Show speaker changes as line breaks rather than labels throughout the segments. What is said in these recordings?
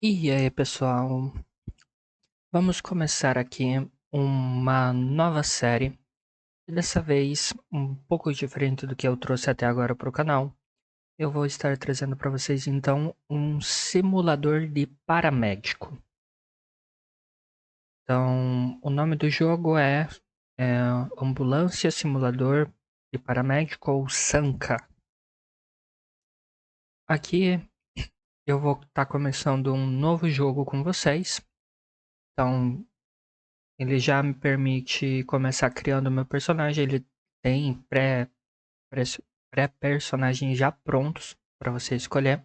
E aí, pessoal? Vamos começar aqui uma nova série. E dessa vez, um pouco diferente do que eu trouxe até agora para o canal. Eu vou estar trazendo para vocês, então, um simulador de paramédico. Então, o nome do jogo é Ambulância Simulador de Paramédico ou SANCA. Aqui eu vou estar começando um novo jogo com vocês. Então, ele já me permite começar criando meu personagem. Ele tem pré-personagens já prontos para você escolher.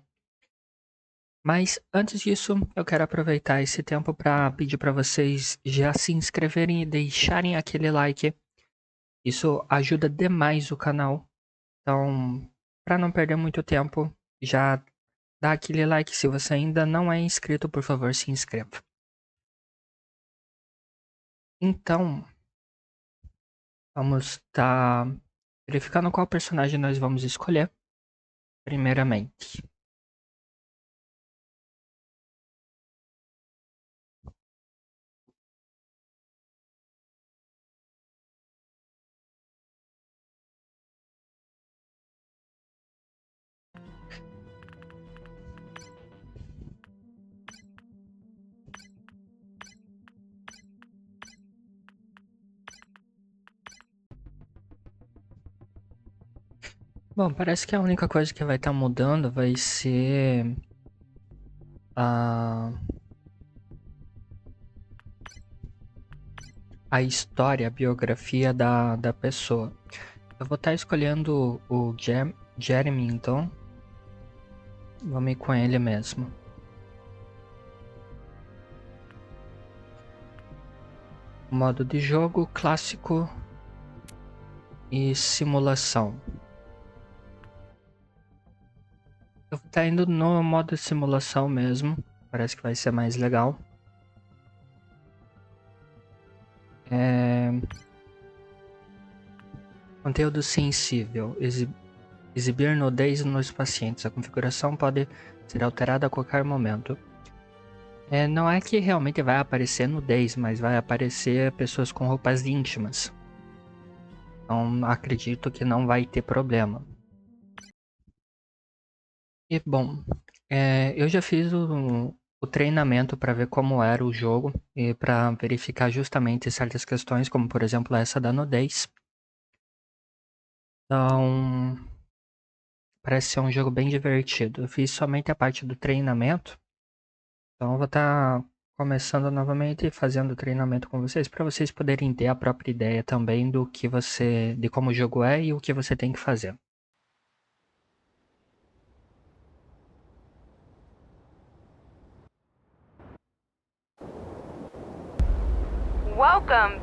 Mas antes disso, eu quero aproveitar esse tempo para pedir para vocês já se inscreverem e deixarem aquele like. Isso ajuda demais o canal. Então, para não perder muito tempo, já dá aquele like. Se você ainda não é inscrito, por favor, se inscreva. Então, vamos estar verificando qual personagem nós vamos escolher, primeiramente. Bom, parece que a única coisa que vai estar mudando vai ser a, a história, a biografia da pessoa. Eu vou estar escolhendo o Jeremy, então. Vamos ir com ele mesmo. Modo de jogo, clássico e simulação. Eu vou estar indo no modo simulação mesmo. Parece que vai ser mais legal. Conteúdo sensível. Exibir nudez nos pacientes. A configuração pode ser alterada a qualquer momento. Não é que realmente vai aparecer nudez, mas vai aparecer pessoas com roupas íntimas. Então acredito que não vai ter problema. E bom, eu já fiz o treinamento para ver como era o jogo e para verificar justamente certas questões, como por exemplo essa da nudez. Então, parece ser um jogo bem divertido. Eu fiz somente a parte do treinamento, então eu vou estar começando novamente fazendo o treinamento com vocês para vocês poderem ter a própria ideia também de como o jogo é e o que você tem que fazer.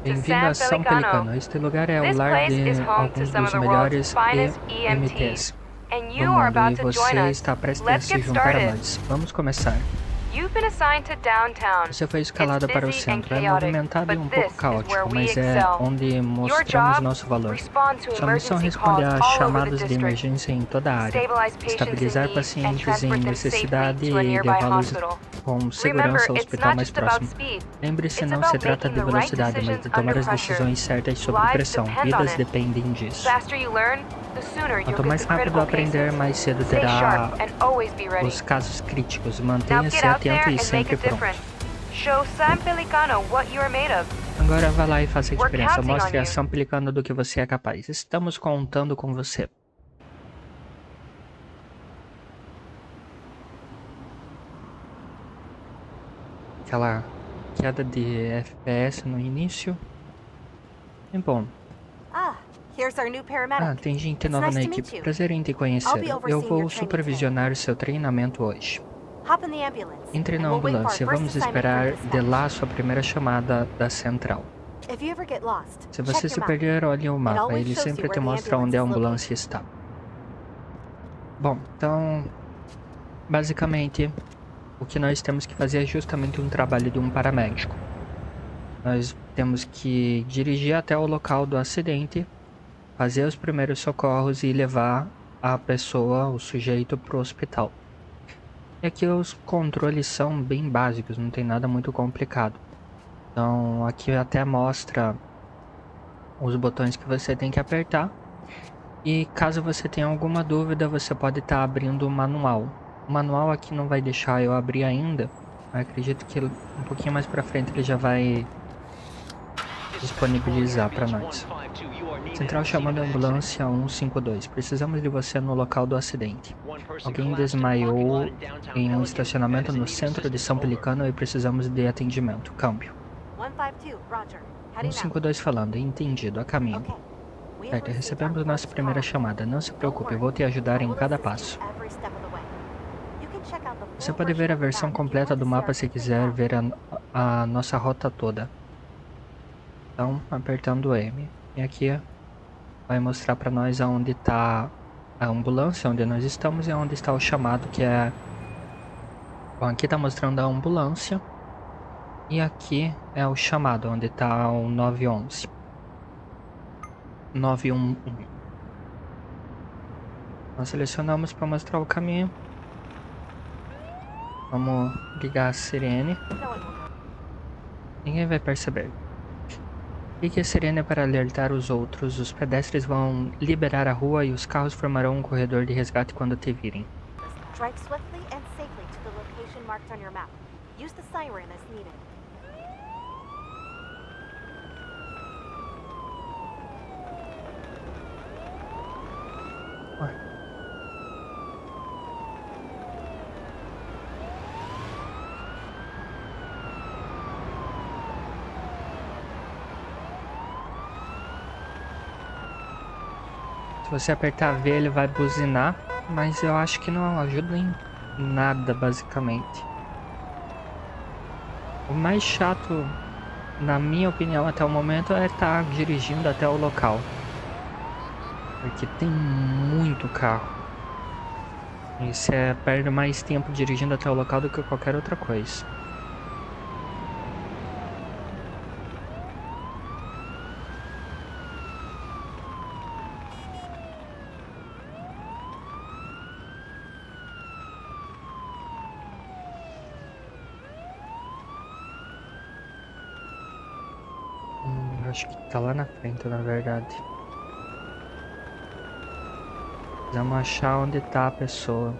Bem-vindo a São Pelicano. Este lugar é o lar de alguns dos melhores EMTs do mundo e você está prestes a se juntar a nós. Vamos começar. Você foi escalada para o centro. É movimentado e um pouco caótico, mas é onde mostramos nosso valor. Sua missão é responder a chamadas de emergência em toda a área, estabilizar pacientes em necessidade e levá-los com segurança ao hospital mais próximo. Lembre-se, não se trata de velocidade, mas de tomar as decisões certas sob pressão. Vidas dependem disso. Quanto mais rápido aprender, mais cedo terá os casos críticos. Mantenha-se atento e sempre pronto. Agora vá lá e faça a diferença. Mostre a São Pelicano do que você é capaz. Estamos contando com você. Aquela queda de FPS no início. E bom. Tem gente nova na equipe. Prazer em te conhecer. Eu vou supervisionar o seu treinamento hoje. Entre na ambulância. Vamos esperar de lá sua primeira chamada da central. Se você se perder, olhe o mapa. Ele sempre te mostra onde a ambulância está. Bom, então... basicamente, o que nós temos que fazer é justamente um trabalho de um paramédico. Nós temos que dirigir até o local do acidente, fazer os primeiros socorros e levar a pessoa, o sujeito, para o hospital. E aqui os controles são bem básicos, não tem nada muito complicado. Então aqui até mostra os botões que você tem que apertar. E caso você tenha alguma dúvida, você pode estar abrindo o manual. O manual aqui não vai deixar eu abrir ainda. Mas acredito que um pouquinho mais pra frente ele já vai disponibilizar para nós. Central chamando a ambulância 152. Precisamos de você no local do acidente. Alguém desmaiou em um estacionamento no centro de São Pelicano e precisamos de atendimento. Câmbio. 152 falando. Entendido. A caminho. Certo, recebemos nossa primeira chamada. Não se preocupe, vou te ajudar em cada passo. Você pode ver a versão completa do mapa se quiser ver a nossa rota toda. Então, apertando M. E aqui vai mostrar para nós aonde está a ambulância, onde nós estamos e onde está o chamado, que é... Bom, aqui está mostrando a ambulância. E aqui é o chamado, onde está o 911. 911. Nós selecionamos para mostrar o caminho. Vamos ligar a sirene. Ninguém vai perceber. Ligue a sirene para alertar os outros. Os pedestres vão liberar a rua e os carros formarão um corredor de resgate quando te virem. Drive swiftly and safely to the location marked on your map. Use the siren as needed. Se você apertar V, ele vai buzinar, mas eu acho que não ajuda em nada, basicamente. O mais chato, na minha opinião, até o momento, é estar dirigindo até o local. Porque tem muito carro. E você perde mais tempo dirigindo até o local do que qualquer outra coisa. Acho que tá lá na frente, na verdade. Vamos achar onde tá a pessoa.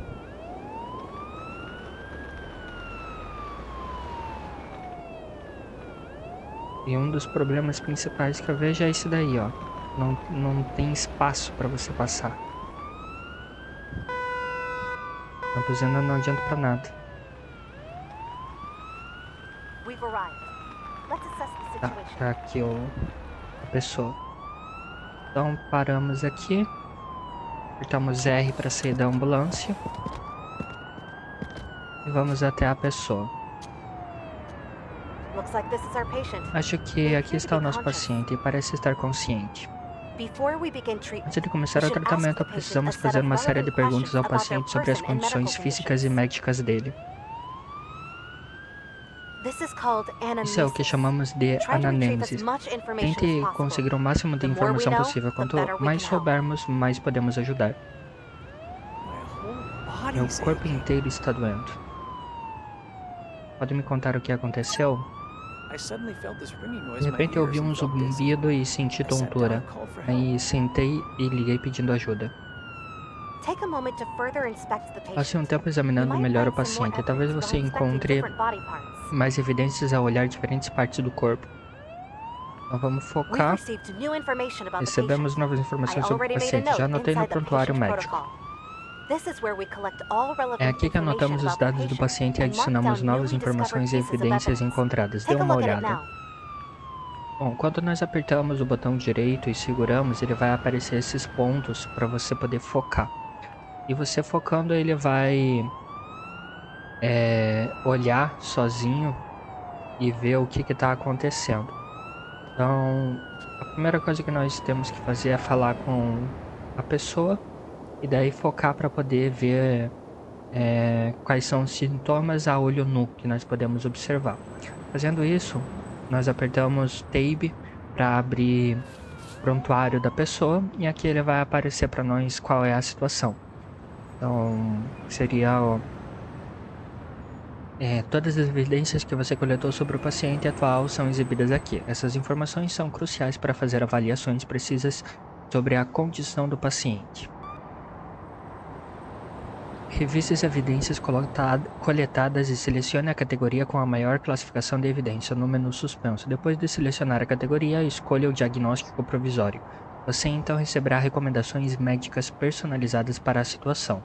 E um dos problemas principais que eu vejo é esse daí, ó. Não tem espaço pra você passar. A buzina não adianta pra nada. Tá aqui a pessoa. Então paramos aqui. Apertamos R para sair da ambulância. E vamos até a pessoa. Acho que aqui está o nosso paciente e parece estar consciente. Antes de começar o tratamento, precisamos fazer uma série de perguntas ao paciente sobre as condições físicas e médicas dele. Isso é o que chamamos de anamnese. Tente conseguir o máximo de informação possível. Quanto mais soubermos, mais podemos ajudar. Meu corpo inteiro está doendo. Pode me contar o que aconteceu? De repente eu ouvi um zumbido e senti tontura. Aí sentei e liguei pedindo ajuda. Passe um tempo examinando melhor o paciente. Talvez você encontre mais evidências ao olhar diferentes partes do corpo. Então vamos focar. Recebemos novas informações sobre o paciente. Já anotei no prontuário médico. É aqui que anotamos os dados do paciente e adicionamos novas informações e evidências encontradas. Dê uma olhada. Bom, quando nós apertamos o botão direito e seguramos, ele vai aparecer esses pontos para você poder focar. E você focando, ele vai olhar sozinho e ver o que está acontecendo. Então, a primeira coisa que nós temos que fazer é falar com a pessoa e daí focar para poder ver quais são os sintomas a olho nu que nós podemos observar. Fazendo isso, nós apertamos Tab para abrir o prontuário da pessoa e aqui ele vai aparecer para nós qual é a situação. Então, seria Todas as evidências que você coletou sobre o paciente atual são exibidas aqui. Essas informações são cruciais para fazer avaliações precisas sobre a condição do paciente. Revise as evidências coletadas e selecione a categoria com a maior classificação de evidência no menu suspenso. Depois de selecionar a categoria, escolha o diagnóstico provisório. Você então receberá recomendações médicas personalizadas para a situação.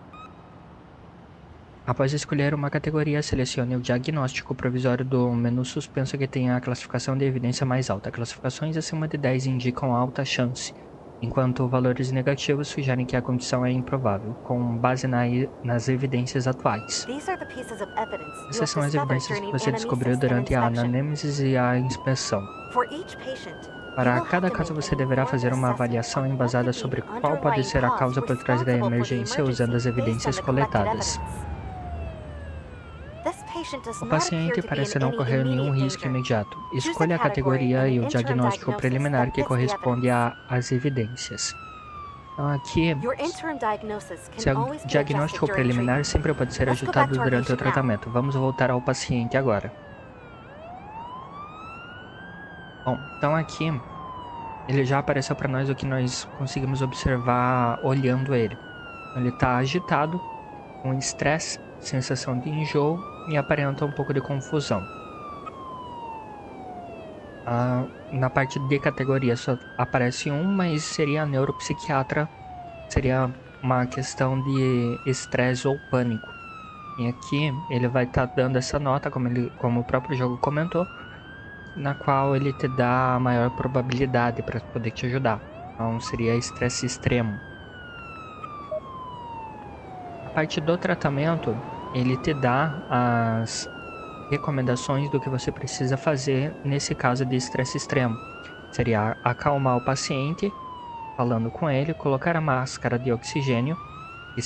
Após escolher uma categoria, selecione o diagnóstico provisório do menu suspenso que tenha a classificação de evidência mais alta. Classificações acima de 10 indicam alta chance, enquanto valores negativos sugerem que a condição é improvável, com base nas evidências atuais. Essas são as evidências que você descobriu durante a anamnese e a inspeção. Para cada caso, você deverá fazer uma avaliação embasada sobre qual pode ser a causa por trás da emergência usando as evidências coletadas. O paciente parece não correr nenhum risco imediato. Escolha a categoria e o diagnóstico preliminar que corresponde às evidências. Então aqui, o diagnóstico preliminar sempre pode ser ajustado durante o tratamento. Vamos voltar ao paciente agora. Bom, então aqui, ele já apareceu para nós o que nós conseguimos observar olhando ele. Ele está agitado, com estresse, sensação de enjoo e aparenta um pouco de confusão. Na parte de categoria só aparece um, mas seria neuropsiquiatra, seria uma questão de estresse ou pânico. E aqui ele vai estar dando essa nota, como o próprio jogo comentou, na qual ele te dá a maior probabilidade para poder te ajudar. Então seria estresse extremo. A parte do tratamento, ele te dá as recomendações do que você precisa fazer nesse caso de estresse extremo. Seria acalmar o paciente, falando com ele, colocar a máscara de oxigênio, que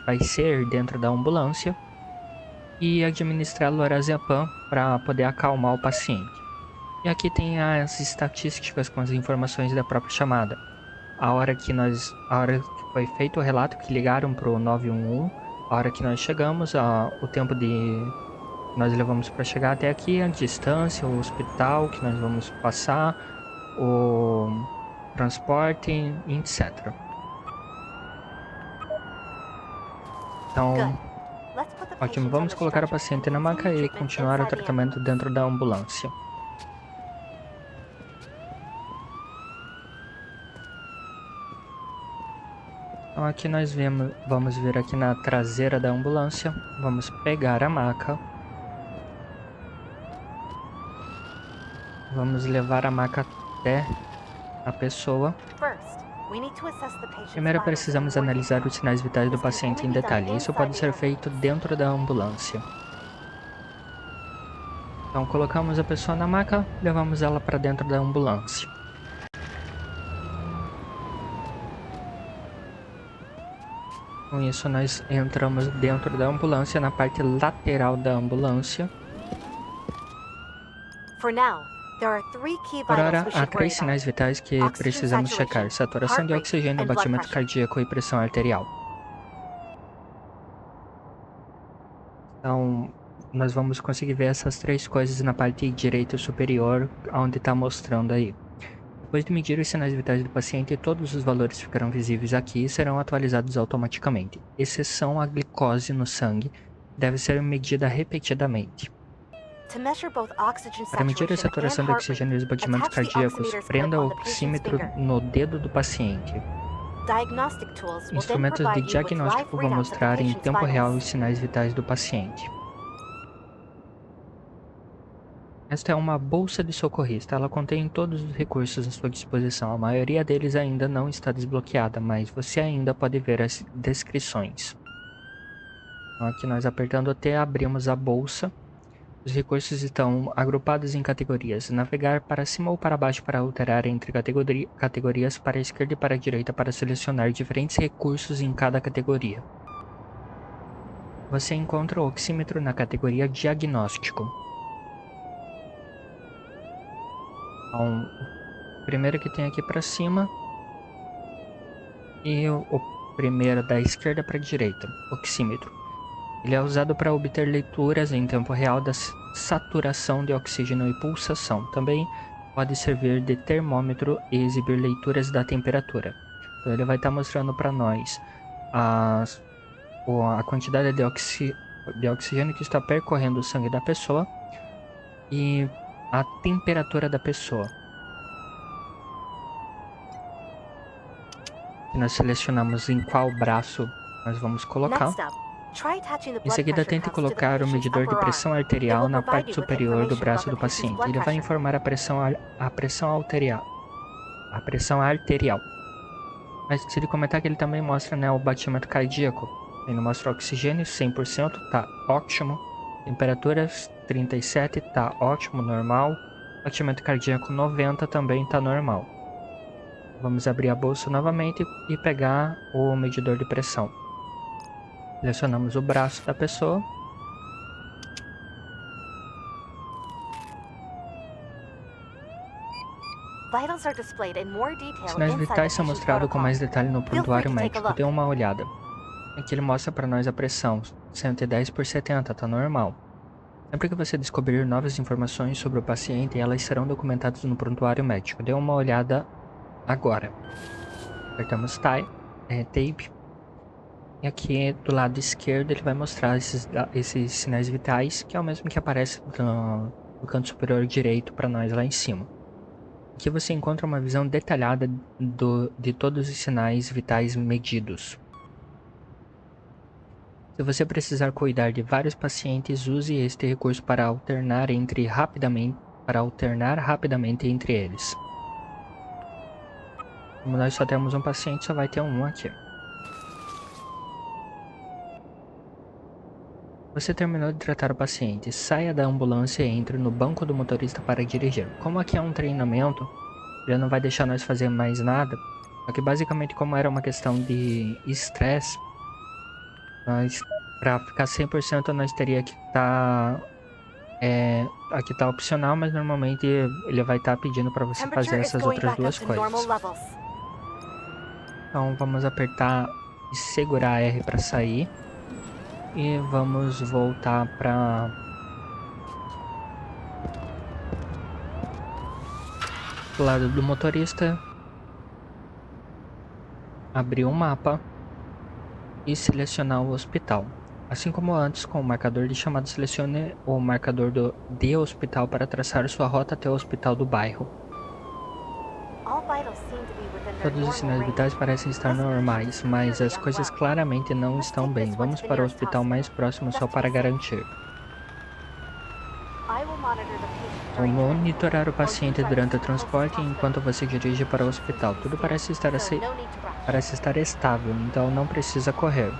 vai ser dentro da ambulância, e administrar lorazepam para poder acalmar o paciente. E aqui tem as estatísticas com as informações da própria chamada. A hora que foi feito o relato, que ligaram para o 911, a hora que nós chegamos, o tempo que nós levamos para chegar até aqui, a distância, o hospital que nós vamos passar, o transporte, etc. Então, ótimo, vamos colocar o paciente na maca e continuar o tratamento dentro da ambulância. Então aqui nós vamos vir aqui na traseira da ambulância, vamos pegar a maca, vamos levar a maca até a pessoa. Primeiro precisamos analisar os sinais vitais do paciente em detalhe, isso pode ser feito dentro da ambulância. Então colocamos a pessoa na maca, levamos ela para dentro da ambulância. Com isso, nós entramos dentro da ambulância, na parte lateral da ambulância. Por hora, há 3 sinais vitais que precisamos checar: saturação de oxigênio, batimento cardíaco e pressão arterial. Então, nós vamos conseguir ver essas 3 coisas na parte direita superior, onde está mostrando aí. Depois de medir os sinais vitais do paciente, todos os valores ficarão visíveis aqui e serão atualizados automaticamente. Exceção a glicose no sangue, deve ser medida repetidamente. Para medir a saturação de oxigênio e os batimentos cardíacos, prenda o oxímetro no dedo do paciente. Instrumentos de diagnóstico vão mostrar em tempo real os sinais vitais do paciente. Esta é uma bolsa de socorrista, ela contém todos os recursos à sua disposição. A maioria deles ainda não está desbloqueada, mas você ainda pode ver as descrições. Então, aqui nós apertando até abrimos a bolsa. Os recursos estão agrupados em categorias. Navegar para cima ou para baixo para alterar entre categorias, para a esquerda e para a direita para selecionar diferentes recursos em cada categoria. Você encontra o oxímetro na categoria diagnóstico. Então, o primeiro que tem aqui para cima e o primeiro da esquerda para a direita, oxímetro. Ele é usado para obter leituras em tempo real da saturação de oxigênio e pulsação. Também pode servir de termômetro e exibir leituras da temperatura. Então ele vai estar mostrando para nós a quantidade de oxigênio que está percorrendo o sangue da pessoa e a temperatura da pessoa. E nós selecionamos em qual braço nós vamos colocar. Em seguida, tente colocar o medidor de pressão arterial na parte superior do braço do paciente. Ele vai informar a pressão arterial. Mas esqueci de comentar que ele também mostra, né, o batimento cardíaco. Ele mostra o oxigênio 100%, tá ótimo. Temperatura 37, tá ótimo, normal. Batimento cardíaco 90 também tá normal. Vamos abrir a bolsa novamente e pegar o medidor de pressão. Selecionamos o braço da pessoa. Os sinais vitais são mostrados com mais detalhe no prontuário médico. Dê uma olhada. Aqui ele mostra para nós a pressão. 110/70, tá normal. Sempre que você descobrir novas informações sobre o paciente, elas serão documentadas no prontuário médico. Dê uma olhada agora. Apertamos tape. E aqui do lado esquerdo ele vai mostrar esses sinais vitais, que é o mesmo que aparece no canto superior direito para nós lá em cima. Aqui você encontra uma visão detalhada de todos os sinais vitais medidos. Se você precisar cuidar de vários pacientes, use este recurso para alternar rapidamente entre eles. Como nós só temos um paciente, só vai ter um aqui. Você terminou de tratar o paciente. Saia da ambulância e entre no banco do motorista para dirigir. Como aqui é um treinamento, ele não vai deixar nós fazer mais nada. Só que basicamente, como era uma questão de estresse, para ficar 100% nós teria que estar... aqui tá opcional, mas normalmente ele vai estar pedindo para você fazer essas outras duas coisas. Então vamos apertar e segurar R para sair. E vamos voltar para o lado do motorista. Abrir um mapa e selecionar o hospital. Assim como antes, com o marcador de chamada, selecione o marcador de hospital para traçar sua rota até o hospital do bairro. Todos os sinais vitais parecem estar normais, mas as coisas claramente não estão bem. Vamos para o hospital mais próximo só para garantir. Vou monitorar o paciente durante o transporte enquanto você dirige para o hospital. Tudo parece estar estável, então não precisa correr.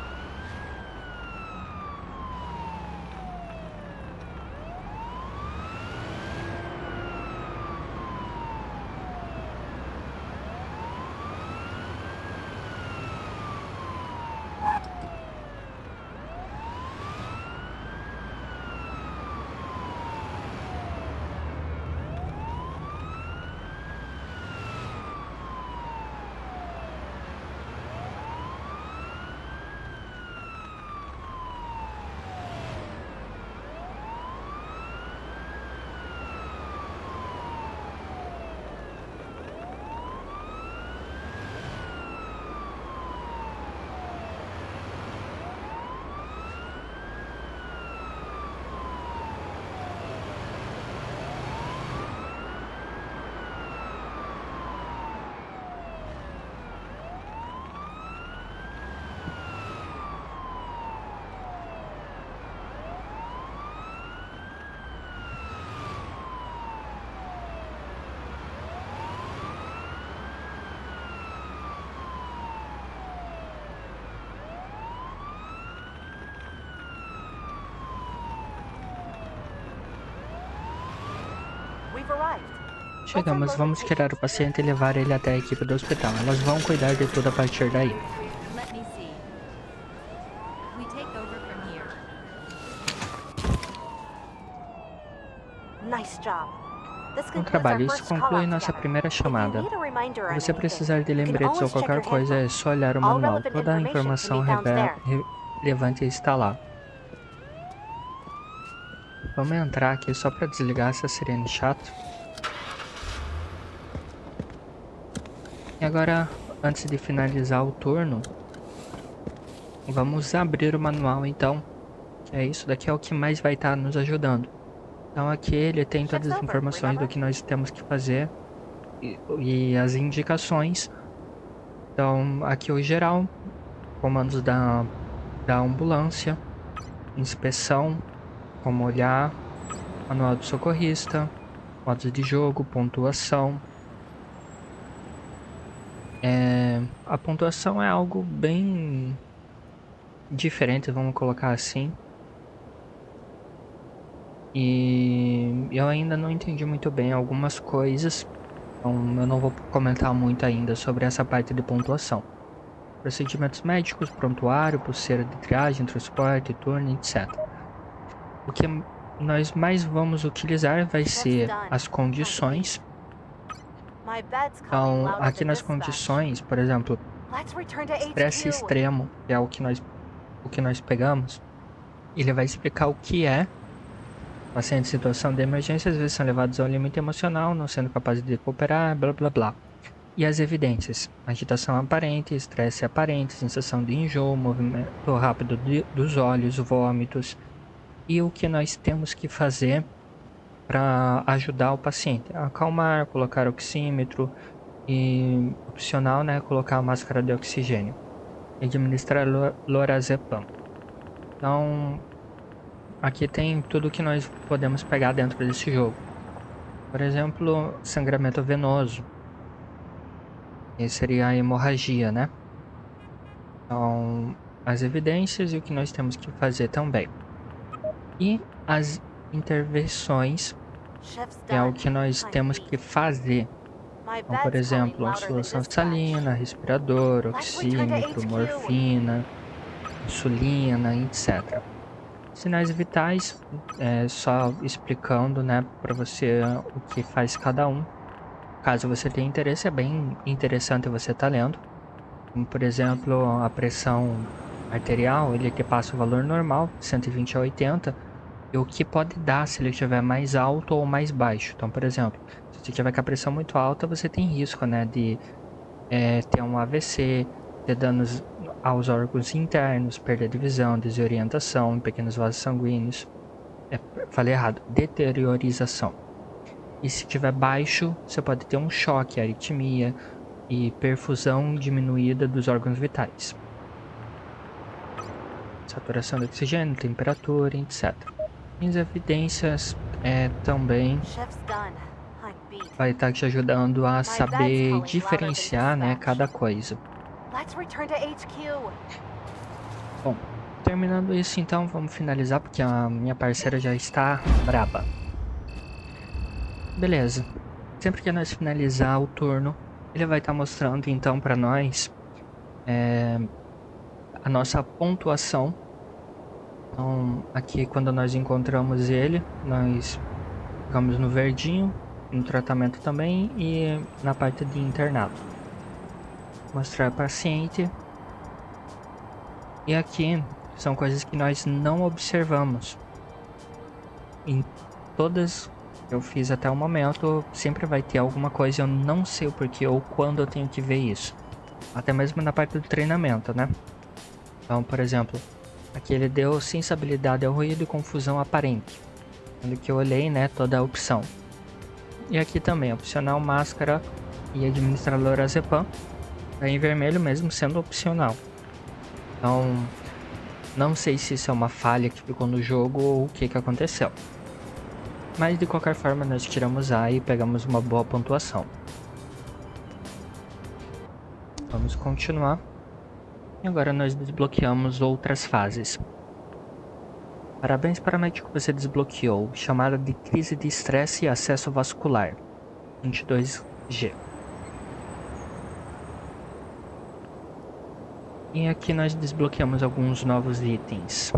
Chegamos, vamos tirar o paciente e levar ele até a equipe do hospital. Elas vão cuidar de tudo a partir daí. Bom trabalho, isso conclui nossa primeira chamada. Se você precisar de lembretes ou qualquer coisa, é só olhar o manual. Toda a informação relevante está lá. Vamos entrar aqui só pra desligar essa sirene chata. E agora, antes de finalizar o turno, vamos abrir o manual então. Que isso daqui é o que mais vai estar nos ajudando. Então aqui ele tem todas as informações do que nós temos que fazer e as indicações. Então aqui o geral, comandos da ambulância, inspeção, como olhar, manual do socorrista, modos de jogo, pontuação. A pontuação é algo bem diferente, vamos colocar assim. E eu ainda não entendi muito bem algumas coisas, então eu não vou comentar muito ainda sobre essa parte de pontuação. Procedimentos médicos, prontuário, pulseira de triagem, transporte, turno, etc. O que nós mais vamos utilizar vai ser as condições. Então, aqui nas condições, por exemplo, estresse extremo, que é o que nós pegamos, ele vai explicar o que é. Pacientes em situação de emergência às vezes são levados ao limite emocional, não sendo capazes de cooperar, blá blá blá. E as evidências: agitação aparente, estresse aparente, sensação de enjoo, movimento rápido dos olhos, vômitos. E o que nós temos que fazer para ajudar o paciente? Acalmar, colocar oxímetro e, opcional, né, colocar a máscara de oxigênio. E administrar lorazepam. Então, aqui tem tudo que nós podemos pegar dentro desse jogo. Por exemplo, sangramento venoso. Esse seria a hemorragia, né? Então, as evidências e o que nós temos que fazer também. E as intervenções, que é o que nós temos que fazer. Então, por exemplo, a solução salina, respirador, oxímetro, morfina, insulina, etc. Sinais vitais, só explicando, né, para você o que faz cada um. Caso você tenha interesse, é bem interessante você estar lendo. Como, por exemplo, a pressão arterial, ele te passa o valor normal, 120 a 80, e o que pode dar se ele estiver mais alto ou mais baixo. Então, por exemplo, se você tiver com a pressão muito alta, você tem risco, né, de ter um AVC, ter danos aos órgãos internos, perda de visão, desorientação, pequenos vasos sanguíneos. Falei errado, deteriorização. E se tiver baixo, você pode ter um choque, aritmia e perfusão diminuída dos órgãos vitais. Saturação de oxigênio, temperatura, etc. E as evidências também vai estar te ajudando a saber diferenciar, né, cada coisa. Bom, terminando isso então, vamos finalizar porque a minha parceira já está braba. Beleza. Sempre que nós finalizar o turno, ele vai estar mostrando então para nós a nossa pontuação. Então, aqui quando nós encontramos ele, nós ficamos no verdinho, no tratamento também e na parte de internado. Mostrar paciente. E aqui são coisas que nós não observamos. Em todas eu fiz até o momento, sempre vai ter alguma coisa, eu não sei o porquê ou quando eu tenho que ver isso. Até mesmo na parte do treinamento, né? Então, por exemplo, aqui ele deu sensibilidade ao ruído e confusão aparente. Quando que eu olhei, né, toda a opção. E aqui também, opcional, máscara e administrar lorazepam. Tá em vermelho mesmo sendo opcional. Então, não sei se isso é uma falha que ficou no jogo ou o que aconteceu. Mas de qualquer forma nós tiramos A e pegamos uma boa pontuação. Vamos continuar. E agora nós desbloqueamos outras fases. Parabéns, paramédico, você desbloqueou chamada de crise de estresse e acesso vascular 22G. E aqui nós desbloqueamos alguns novos itens.